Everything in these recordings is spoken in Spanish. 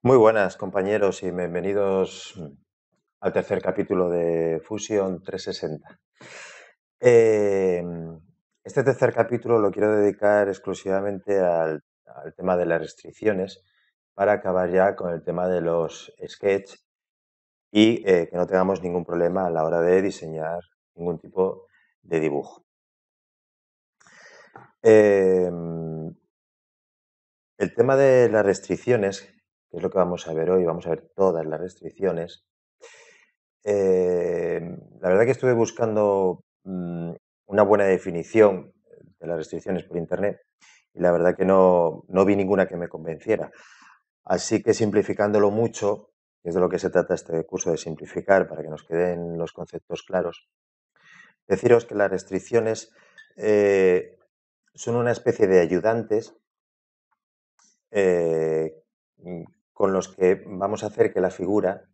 Muy buenas, compañeros, y bienvenidos al tercer capítulo de Fusion 360. Eh, este tercer capítulo lo quiero dedicar exclusivamente al tema de las restricciones para acabar ya con el tema de los sketch y que no tengamos ningún problema a la hora de diseñar ningún tipo de dibujo. Eh, el tema de las restricciones, que es lo que vamos a ver hoy, vamos a ver todas las restricciones. La verdad que estuve buscando una buena definición de las restricciones por internet y la verdad que no vi ninguna que me convenciera. Así que simplificándolo mucho, que es de lo que se trata este curso, de simplificar para que nos queden los conceptos claros, deciros que las restricciones son una especie de ayudantes eh, con los que vamos a hacer que la figura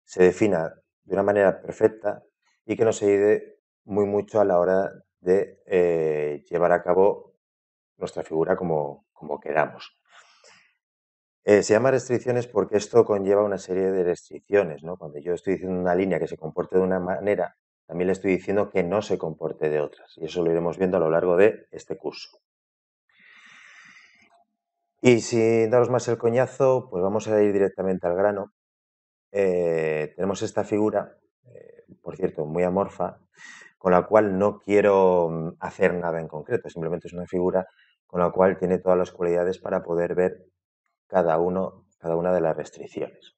se defina de una manera perfecta y que nos ayude muy mucho a la hora de llevar a cabo nuestra figura como queramos. Se llama restricciones porque esto conlleva una serie de restricciones, ¿no? Cuando yo estoy diciendo una línea que se comporte de una manera, también le estoy diciendo que no se comporte de otras. Y eso lo iremos viendo a lo largo de este curso. Y sin daros más el coñazo, pues vamos a ir directamente al grano. Tenemos esta figura, por cierto, muy amorfa, con la cual no quiero hacer nada en concreto, simplemente es una figura con la cual tiene todas las cualidades para poder ver cada una de las restricciones.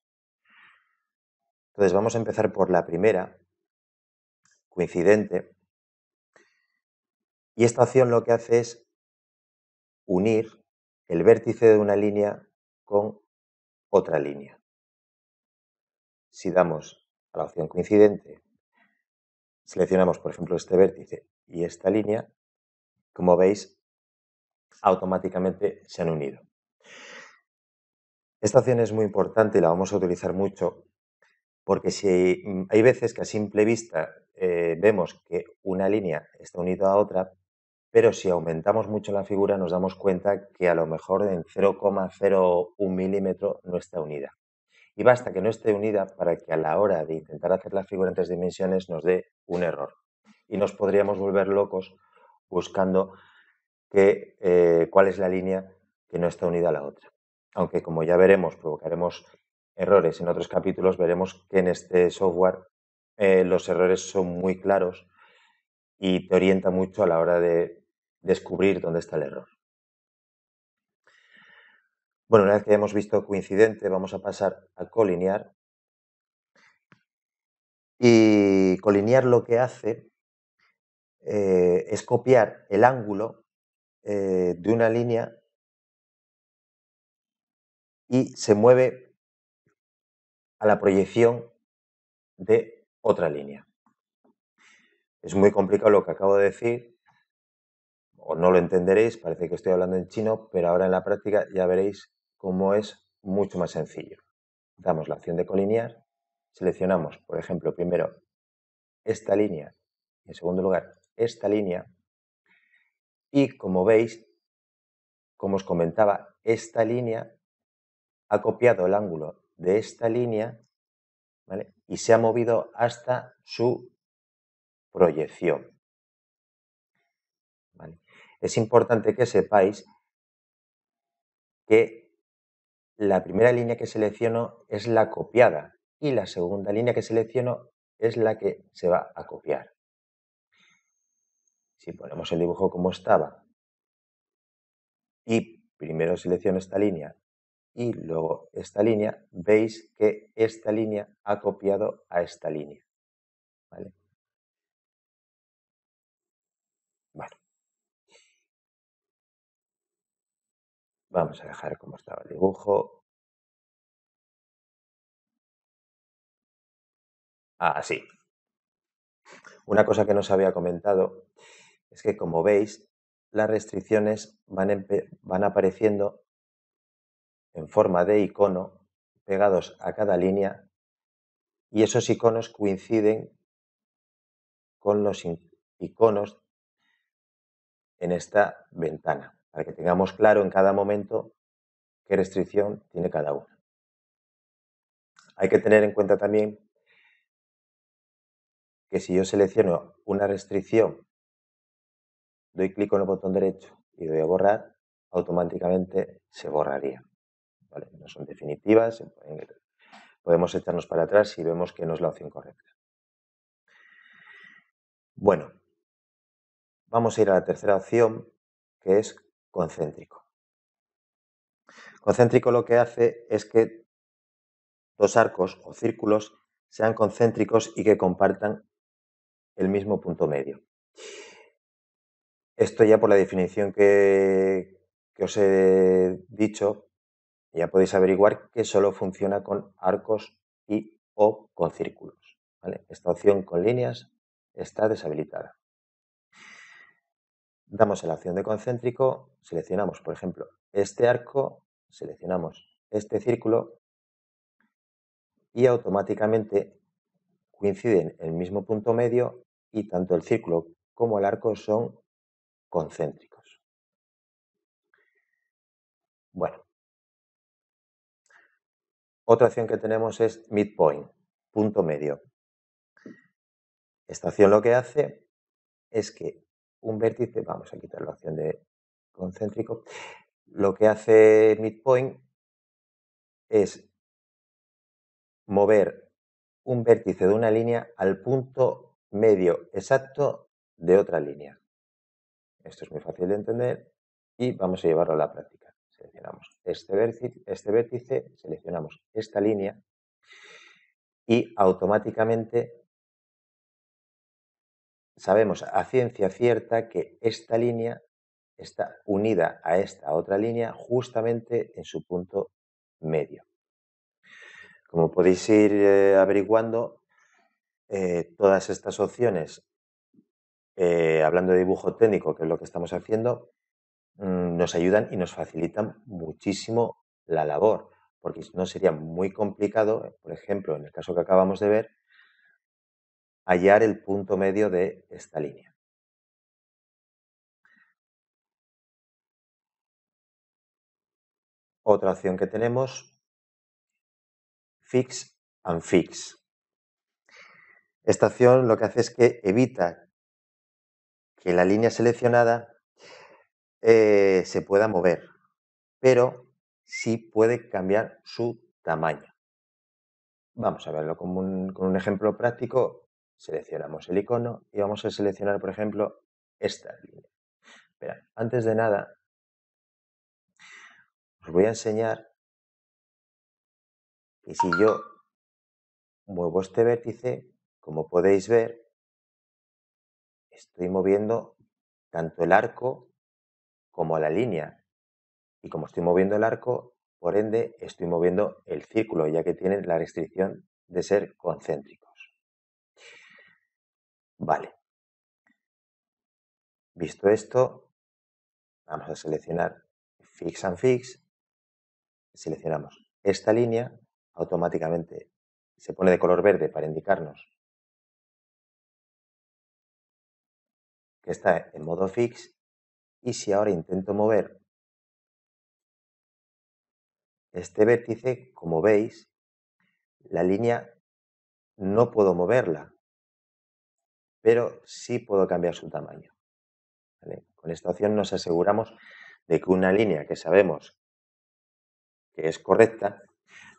Entonces vamos a empezar por la primera, coincidente, y esta opción lo que hace es unir el vértice de una línea con otra línea. Si damos a la opción coincidente, seleccionamos, por ejemplo, este vértice y esta línea, como veis, automáticamente se han unido. Esta opción es muy importante y la vamos a utilizar mucho porque si hay veces que a simple vista vemos que una línea está unida a otra, pero si aumentamos mucho la figura nos damos cuenta que a lo mejor en 0,01 milímetro no está unida. Y basta que no esté unida para que a la hora de intentar hacer la figura en 3 dimensiones nos dé un error. Y nos podríamos volver locos buscando cuál es la línea que no está unida a la otra. Aunque, como ya veremos, provocaremos errores en otros capítulos, veremos que en este software los errores son muy claros y te orienta mucho a la hora de descubrir dónde está el error. Bueno, una vez que hemos visto coincidente, vamos a pasar a colinear. Y colinear lo que hace es copiar el ángulo de una línea y se mueve a la proyección de otra línea. Es muy complicado lo que acabo de decir, o no lo entenderéis, parece que estoy hablando en chino, pero ahora en la práctica ya veréis cómo es mucho más sencillo. Damos la opción de colinear, seleccionamos, por ejemplo, primero esta línea y en segundo lugar esta línea y como veis, como os comentaba, esta línea ha copiado el ángulo de esta línea, ¿vale? Y se ha movido hasta su proyección. ¿Vale? Es importante que sepáis que la primera línea que selecciono es la copiada y la segunda línea que selecciono es la que se va a copiar. Si ponemos el dibujo como estaba y primero selecciono esta línea y luego esta línea, veis que esta línea ha copiado a esta línea. ¿Vale? Bueno, vamos a dejar como estaba el dibujo. Así. Una cosa que no os había comentado es que, como veis, las restricciones van apareciendo en forma de icono pegados a cada línea y esos iconos coinciden con los iconos en esta ventana, para que tengamos claro en cada momento qué restricción tiene cada una. Hay que tener en cuenta también que si yo selecciono una restricción, doy clic con el botón derecho y doy a borrar, automáticamente se borraría. ¿Vale? No son definitivas, podemos echarnos para atrás si vemos que no es la opción correcta. Bueno, vamos a ir a la tercera opción, que es concéntrico. Concéntrico lo que hace es que dos arcos o círculos sean concéntricos y que compartan el mismo punto medio. Esto ya por la definición que os he dicho, ya podéis averiguar que solo funciona con arcos y o con círculos. ¿Vale? Esta opción con líneas está deshabilitada. Damos a la opción de concéntrico, seleccionamos, por ejemplo, este arco, seleccionamos este círculo y automáticamente coinciden en el mismo punto medio y tanto el círculo como el arco son concéntricos. Bueno, otra opción que tenemos es midpoint, punto medio. Esta opción lo que hace es que un vértice, vamos a quitar la opción de concéntrico, lo que hace midpoint es mover un vértice de una línea al punto medio exacto de otra línea. Esto es muy fácil de entender y vamos a llevarlo a la práctica. Seleccionamos este vértice, seleccionamos esta línea y automáticamente sabemos a ciencia cierta que esta línea está unida a esta otra línea justamente en su punto medio. Como podéis ir averiguando, todas estas opciones, hablando de dibujo técnico, que es lo que estamos haciendo, nos ayudan y nos facilitan muchísimo la labor, porque no sería muy complicado, por ejemplo, en el caso que acabamos de ver, hallar el punto medio de esta línea. Otra opción que tenemos, Fix and Fix. Esta opción lo que hace es que evita que la línea seleccionada se pueda mover, pero sí puede cambiar su tamaño. Vamos a verlo con un ejemplo práctico. Seleccionamos el icono y vamos a seleccionar, por ejemplo, esta línea. Esperad, antes de nada, os voy a enseñar que si yo muevo este vértice, como podéis ver, estoy moviendo tanto el arco como la línea. Y como estoy moviendo el arco, por ende, estoy moviendo el círculo, ya que tiene la restricción de ser concéntricos. Vale. Visto esto, vamos a seleccionar Fix and Fix. Seleccionamos esta línea, automáticamente se pone de color verde para indicarnos que está en modo fix. Y si ahora intento mover este vértice, como veis, la línea no puedo moverla, pero sí puedo cambiar su tamaño. ¿Vale? Con esta opción nos aseguramos de que una línea que sabemos que es correcta,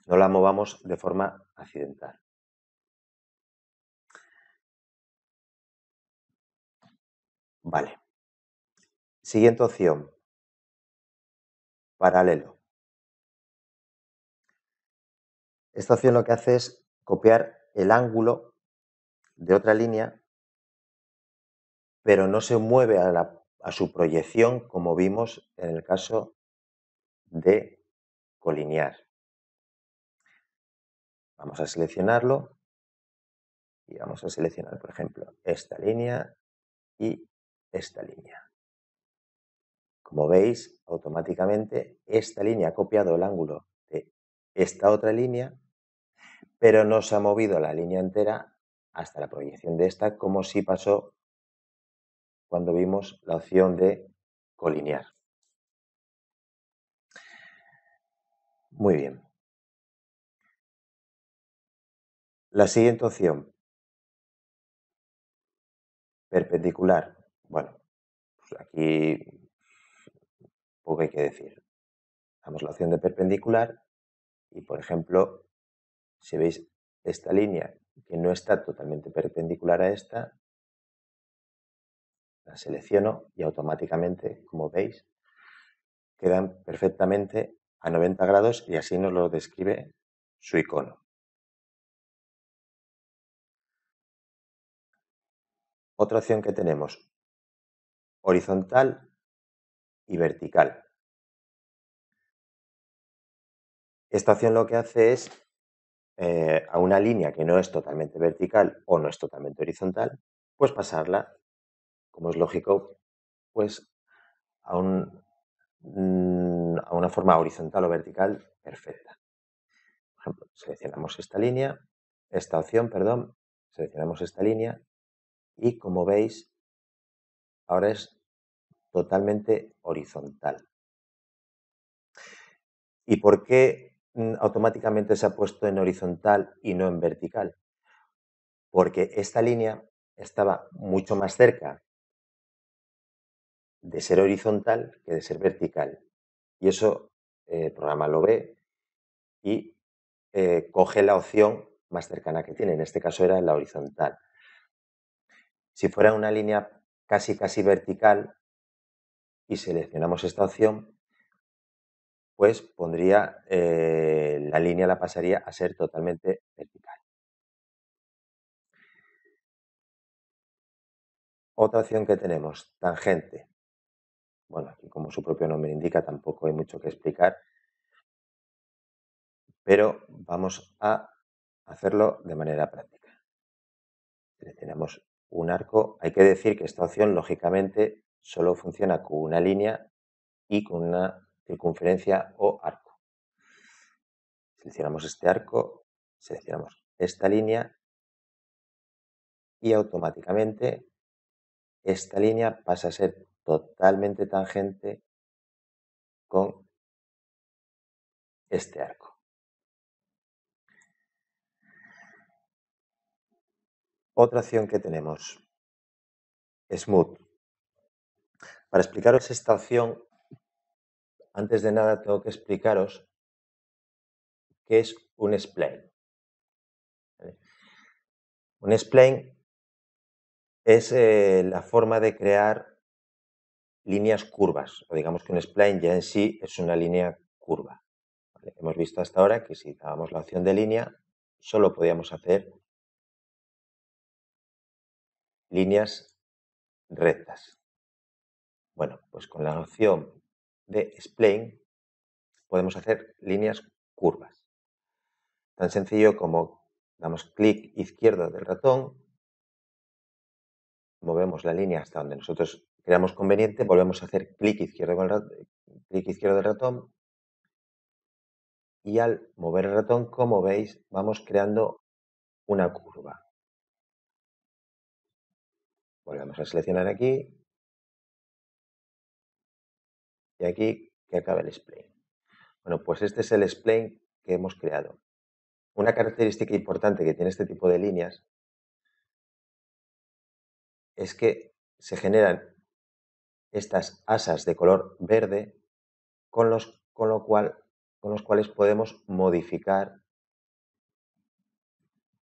no la movamos de forma accidental. Vale. Siguiente opción. Paralelo. Esta opción lo que hace es copiar el ángulo de otra línea, pero no se mueve a su proyección como vimos en el caso de colinear. Vamos a seleccionarlo y vamos a seleccionar, por ejemplo, esta línea y esta línea. Como veis, automáticamente esta línea ha copiado el ángulo de esta otra línea, pero no se ha movido la línea entera hasta la proyección de esta, como sí pasó cuando vimos la opción de colinear. Muy bien. La siguiente opción, perpendicular. Bueno, pues aquí poco hay que decir. Damos la opción de perpendicular y, por ejemplo, si veis esta línea que no está totalmente perpendicular a esta, la selecciono y automáticamente, como veis, quedan perfectamente a 90 grados y así nos lo describe su icono. Otra opción que tenemos, horizontal y vertical. Esta opción lo que hace es a una línea que no es totalmente vertical o no es totalmente horizontal, pues pasarla, como es lógico, pues a una forma horizontal o vertical perfecta. Por ejemplo, seleccionamos esta opción, perdón, seleccionamos esta línea y, como veis, ahora es totalmente horizontal. ¿Y por qué automáticamente se ha puesto en horizontal y no en vertical? Porque esta línea estaba mucho más cerca de ser horizontal que de ser vertical. Y eso el programa lo ve y coge la opción más cercana que tiene. En este caso era la horizontal. Si fuera una línea casi vertical y seleccionamos esta opción, pues pondría la línea, la pasaría a ser totalmente vertical. Otra opción que tenemos, tangente. Bueno, aquí como su propio nombre indica, tampoco hay mucho que explicar, pero vamos a hacerlo de manera práctica. Seleccionamos un arco. Hay que decir que esta opción, lógicamente, solo funciona con una línea y con una circunferencia o arco. Seleccionamos este arco, seleccionamos esta línea y automáticamente esta línea pasa a ser totalmente tangente con este arco. Otra opción que tenemos, Smooth. Para explicaros esta opción, antes de nada tengo que explicaros qué es un spline. Un spline es la forma de crear líneas curvas, o digamos que un spline ya en sí es una línea curva. ¿Vale? Hemos visto hasta ahora que si dábamos la opción de línea, solo podíamos hacer líneas rectas. Bueno, pues con la opción de spline podemos hacer líneas curvas. Tan sencillo como damos clic izquierdo del ratón, movemos la línea hasta donde nosotros creamos conveniente, volvemos a hacer clic izquierdo del ratón y al mover el ratón, como veis, vamos creando una curva. Volvemos a seleccionar aquí y aquí que acabe el spline. Bueno, pues este es el spline que hemos creado. Una característica importante que tiene este tipo de líneas es que se generan estas asas de color verde con los cuales podemos modificar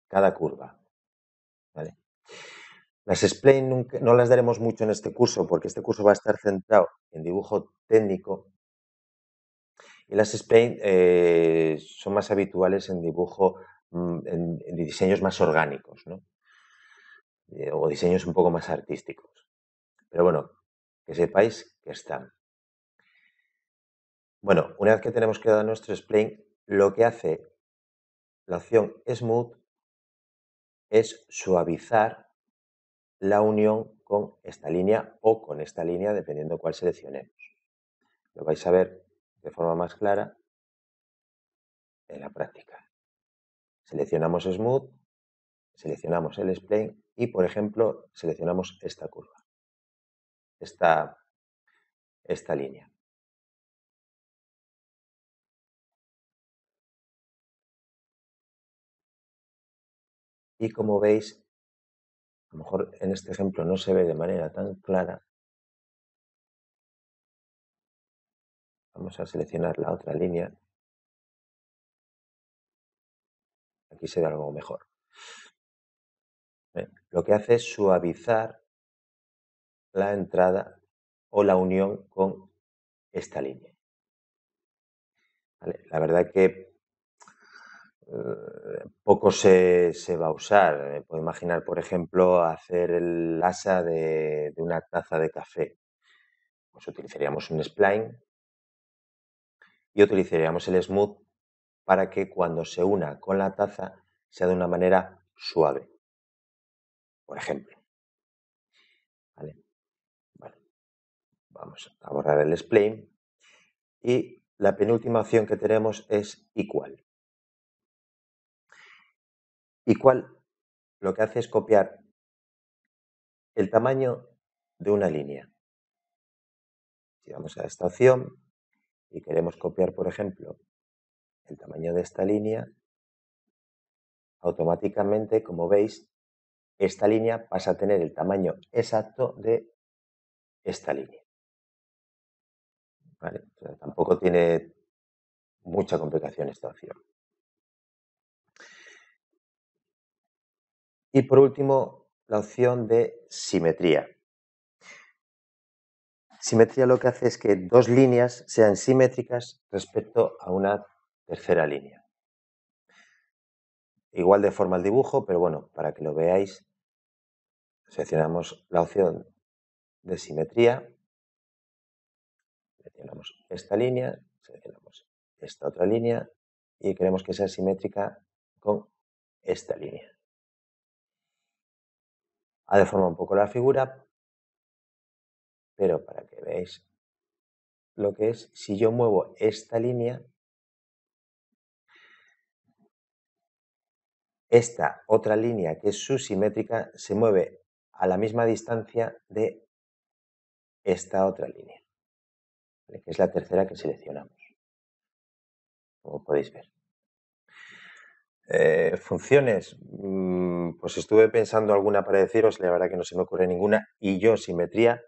cada curva. ¿Vale? Las spline no las daremos mucho en este curso porque este curso va a estar centrado en dibujo técnico y las spline son más habituales en dibujo, en diseños más orgánicos, ¿no? O diseños un poco más artísticos. Pero bueno, que sepáis que están. Bueno, una vez que tenemos creado nuestro spline, lo que hace la opción Smooth es suavizar la unión con esta línea o con esta línea, dependiendo cuál seleccionemos. Lo vais a ver de forma más clara en la práctica. Seleccionamos Smooth, seleccionamos el spline y, por ejemplo, seleccionamos esta curva, esta línea. Y como veis, a lo mejor en este ejemplo no se ve de manera tan clara. Vamos a seleccionar la otra línea. Aquí se ve algo mejor. Lo que hace es suavizar la entrada o la unión con esta línea. ¿Vale? La verdad que poco se va a usar. Puedo imaginar, por ejemplo, hacer el asa de una taza de café. Pues utilizaríamos un spline y utilizaríamos el smooth para que cuando se una con la taza sea de una manera suave, por ejemplo. ¿Vale? Vale. Vamos a borrar el spline y la penúltima opción que tenemos es equal. Equal lo que hace es copiar el tamaño de una línea. Si vamos a esta opción y queremos copiar, por ejemplo, el tamaño de esta línea, automáticamente, como veis, esta línea pasa a tener el tamaño exacto de esta línea. ¿Vale? O sea, tampoco tiene mucha complicación esta opción. Y por último, la opción de simetría. Simetría lo que hace es que dos líneas sean simétricas respecto a una tercera línea. Igual de forma el dibujo, pero bueno, para que lo veáis, seleccionamos la opción de simetría, seleccionamos esta línea, seleccionamos esta otra línea y queremos que sea simétrica con esta línea. Ha deformado un poco la figura, pero para que veáis lo que es, si yo muevo esta línea, esta otra línea que es subsimétrica se mueve a la misma distancia de esta otra línea, que es la tercera que seleccionamos, como podéis ver. Funciones, pues estuve pensando alguna para deciros, la verdad que no se me ocurre ninguna, y yo simetría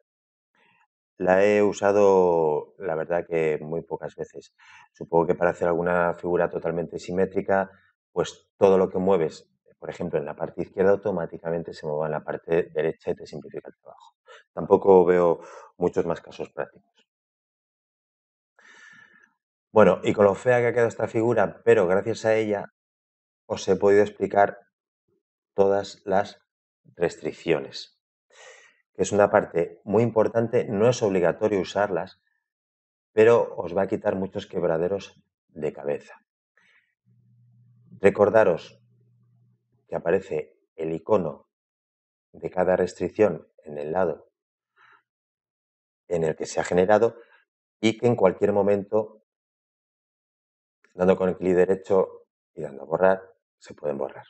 la he usado, la verdad que muy pocas veces. Supongo que para hacer alguna figura totalmente simétrica, pues todo lo que mueves, por ejemplo, en la parte izquierda automáticamente se mueva en la parte derecha y te simplifica el trabajo. Tampoco veo muchos más casos prácticos. Bueno, y con lo fea que ha quedado esta figura, pero gracias a ella os he podido explicar todas las restricciones, que es una parte muy importante, no es obligatorio usarlas, pero os va a quitar muchos quebraderos de cabeza. Recordaros que aparece el icono de cada restricción en el lado en el que se ha generado y que en cualquier momento, dando con el clic derecho y dando a borrar, se pueden borrar.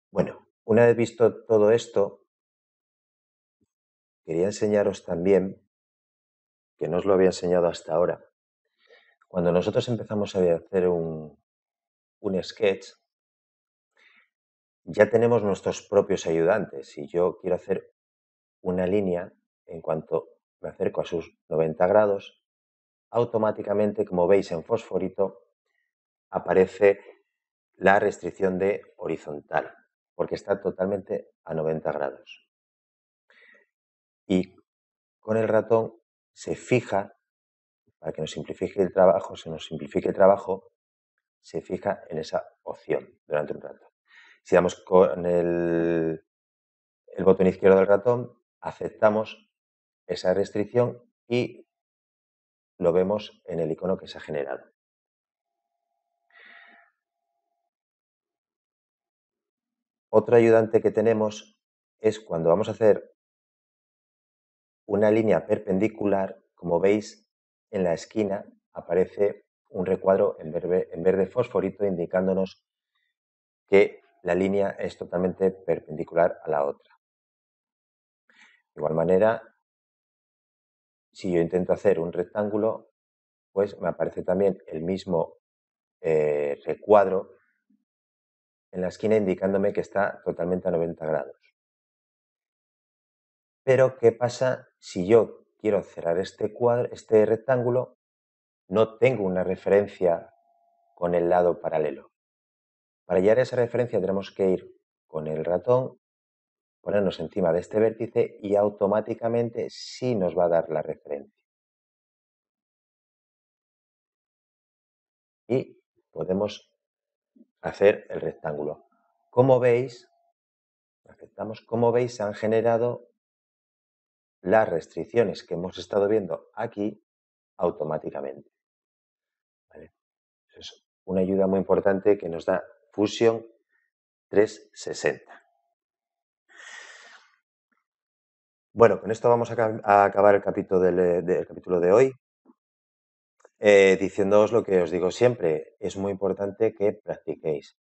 Bueno, una vez visto todo esto, quería enseñaros también, que no os lo había enseñado hasta ahora, cuando nosotros empezamos a hacer un sketch, ya tenemos nuestros propios ayudantes. Si yo quiero hacer una línea, en cuanto me acerco a sus 90 grados, automáticamente, como veis en fosforito, aparece la restricción de horizontal, porque está totalmente a 90 grados. Y con el ratón se fija, para que nos simplifique el trabajo, se fija en esa opción durante un rato. Si damos con el botón izquierdo del ratón, aceptamos esa restricción y lo vemos en el icono que se ha generado. Otro ayudante que tenemos es cuando vamos a hacer una línea perpendicular, como veis en la esquina aparece un recuadro en verde fosforito indicándonos que la línea es totalmente perpendicular a la otra. De igual manera, si yo intento hacer un rectángulo, pues me aparece también el mismo recuadro en la esquina indicándome que está totalmente a 90 grados. Pero, ¿qué pasa si yo quiero cerrar este rectángulo? No tengo una referencia con el lado paralelo. Para hallar esa referencia tenemos que ir con el ratón, ponernos encima de este vértice y automáticamente sí nos va a dar la referencia. Y podemos hacer el rectángulo. Como veis, se han generado las restricciones que hemos estado viendo aquí automáticamente. ¿Vale? Eso es una ayuda muy importante que nos da Fusion 360. Bueno, con esto vamos a acabar el capítulo de hoy, diciéndoos lo que os digo siempre. Es muy importante que practiquéis.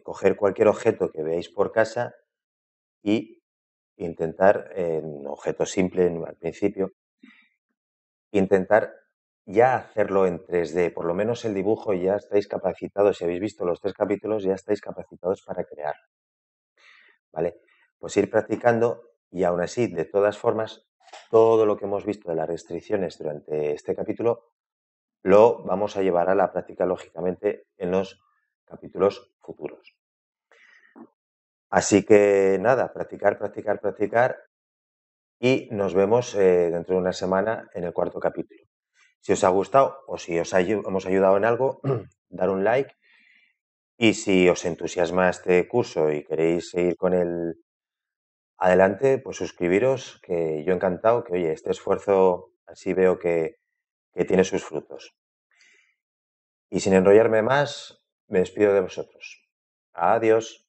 Coger cualquier objeto que veáis por casa y intentar, en objeto simple al principio, intentar ya hacerlo en 3D. Por lo menos el dibujo ya estáis capacitados. Si habéis visto los 3 capítulos, ya estáis capacitados para crear. ¿Vale? Pues ir practicando y aún así, de todas formas, todo lo que hemos visto de las restricciones durante este capítulo lo vamos a llevar a la práctica, lógicamente, en los capítulos futuros. Así que nada, practicar, practicar, practicar y nos vemos dentro de una semana en el 4.º capítulo. Si os ha gustado o si os hemos ayudado en algo, dar un like y si os entusiasma este curso y queréis seguir con él adelante, pues suscribiros, que yo encantado, que oye, este esfuerzo así veo que tiene sus frutos. Y sin enrollarme más, me despido de vosotros. Adiós.